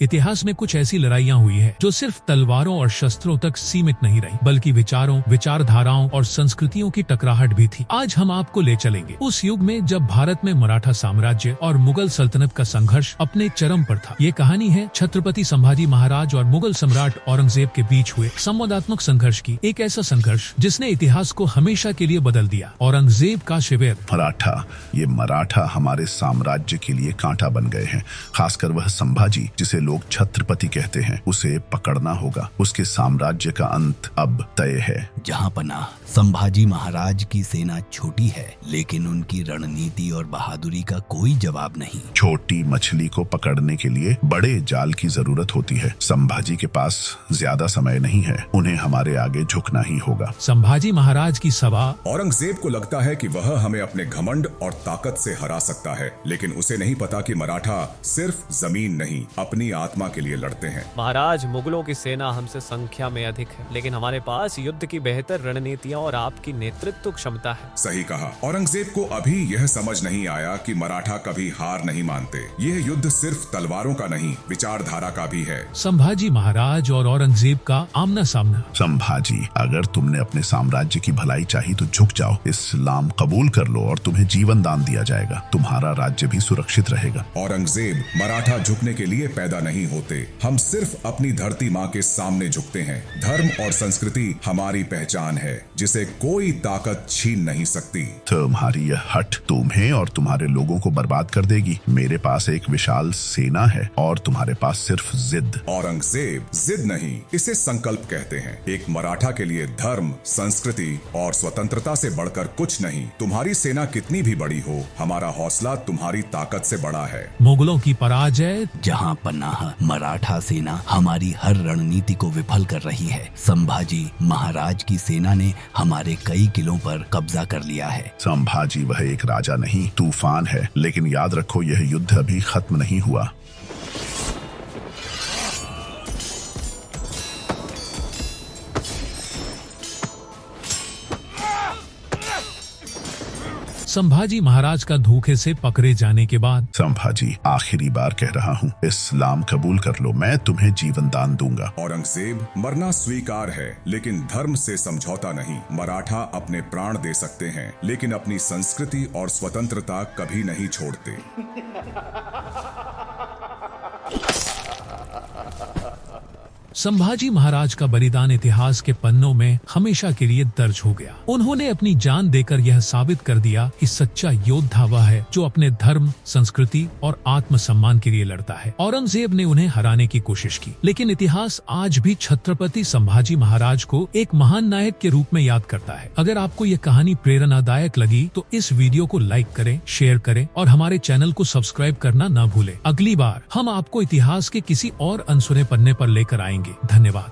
इतिहास में कुछ ऐसी लड़ाइयाँ हुई है जो सिर्फ तलवारों और शस्त्रों तक सीमित नहीं रही, बल्कि विचारों, विचारधाराओं और संस्कृतियों की टकराहट भी थी। आज हम आपको ले चलेंगे उस युग में जब भारत में मराठा साम्राज्य और मुगल सल्तनत का संघर्ष अपने चरम पर था। ये कहानी है छत्रपति संभाजी महाराज और मुगल सम्राट औरंगजेब के बीच हुए संवादात्मक संघर्ष की। एक ऐसा संघर्ष जिसने इतिहास को हमेशा के लिए बदल दिया। औरंगजेब का शिविर। ये मराठा हमारे साम्राज्य के लिए कांटा बन गए हैं, खासकर वह संभाजी जिसे लोग छत्रपति कहते हैं। उसे पकड़ना होगा। उसके साम्राज्य का अंत अब तय है। जहां पनाह संभाजी महाराज की सेना छोटी है, लेकिन उनकी रणनीति और बहादुरी का कोई जवाब नहीं। छोटी मछली को पकड़ने के लिए बड़े जाल की जरूरत होती है। संभाजी के पास ज्यादा समय नहीं है, उन्हें हमारे आगे झुकना ही होगा। संभाजी महाराज की सभा। औरंगजेब को लगता है कि वह हमें अपने घमंड और ताकत से हरा सकता है, लेकिन उसे नहीं पता कि मराठा सिर्फ जमीन नहीं, अपनी आत्मा के लिए लड़ते हैं। महाराज, मुगलों की सेना हमसे संख्या में अधिक है, लेकिन हमारे पास युद्ध की बेहतर रणनीतियाँ और आपकी नेतृत्व क्षमता है। सही कहा। औरंगजेब को अभी यह समझ नहीं आया कि मराठा कभी हार नहीं मानते। यह युद्ध सिर्फ तलवारों का नहीं, विचारधारा का भी है। संभाजी महाराज और औरंगजेब का आमना सामना। संभाजी, अगर तुमने अपने साम्राज्य की भलाई चाही तो झुक जाओ, इस्लाम कबूल कर लो और तुम्हें जीवन दान दिया जाएगा। तुम्हारा राज्य भी सुरक्षित रहेगा। औरंगजेब, मराठा झुकने के लिए पैदा नहीं होते, हम सिर्फ अपनी धरती माँ के सामने झुकते हैं। धर्म और संस्कृति हमारी पहचान है, जिसे कोई ताकत छीन नहीं सकती। तुम्हारी यह हट तुम्हें और तुम्हारे लोगों को बर्बाद कर देगी। मेरे पास एक विशाल सेना है और तुम्हारे पास सिर्फ जिद। औरंगजेब, जिद नहीं, इसे संकल्प कहते हैं। एक मराठा के लिए धर्म, संस्कृति और स्वतंत्रता से बढ़कर कुछ नहीं। तुम्हारी सेना कितनी भी बड़ी हो, हमारा हौसला तुम्हारी ताकत से बड़ा है। मुगलों की पराजय। जहां पनाह मराठा सेना हमारी हर रणनीति को विफल कर रही है। संभाजी महाराज की सेना ने हमारे कई किलों पर कब्जा कर लिया है। संभाजी वह एक राजा नहीं, तूफान है। लेकिन याद रखो, यह युद्ध अभी खत्म नहीं हुआ। संभाजी महाराज का धोखे से पकड़े जाने के बाद। संभाजी, आखिरी बार कह रहा हूँ, इस्लाम कबूल कर लो, मैं तुम्हें जीवन दान दूंगा। औरंगजेब, मरना स्वीकार है, लेकिन धर्म से समझौता नहीं। मराठा अपने प्राण दे सकते हैं, लेकिन अपनी संस्कृति और स्वतंत्रता कभी नहीं छोड़ते। संभाजी महाराज का बलिदान इतिहास के पन्नों में हमेशा के लिए दर्ज हो गया। उन्होंने अपनी जान देकर यह साबित कर दिया कि सच्चा योद्धा वह है जो अपने धर्म, संस्कृति और आत्मसम्मान के लिए लड़ता है। औरंगजेब ने उन्हें हराने की कोशिश की, लेकिन इतिहास आज भी छत्रपति संभाजी महाराज को एक महान नायक के रूप में याद करता है। अगर आपको यह कहानी प्रेरणादायक लगी तो इस वीडियो को लाइक करें, शेयर करें और हमारे चैनल को सब्सक्राइब करना न भूलें। अगली बार हम आपको इतिहास के किसी और अनसुने पन्ने पर लेकर आएंगे। धन्यवाद।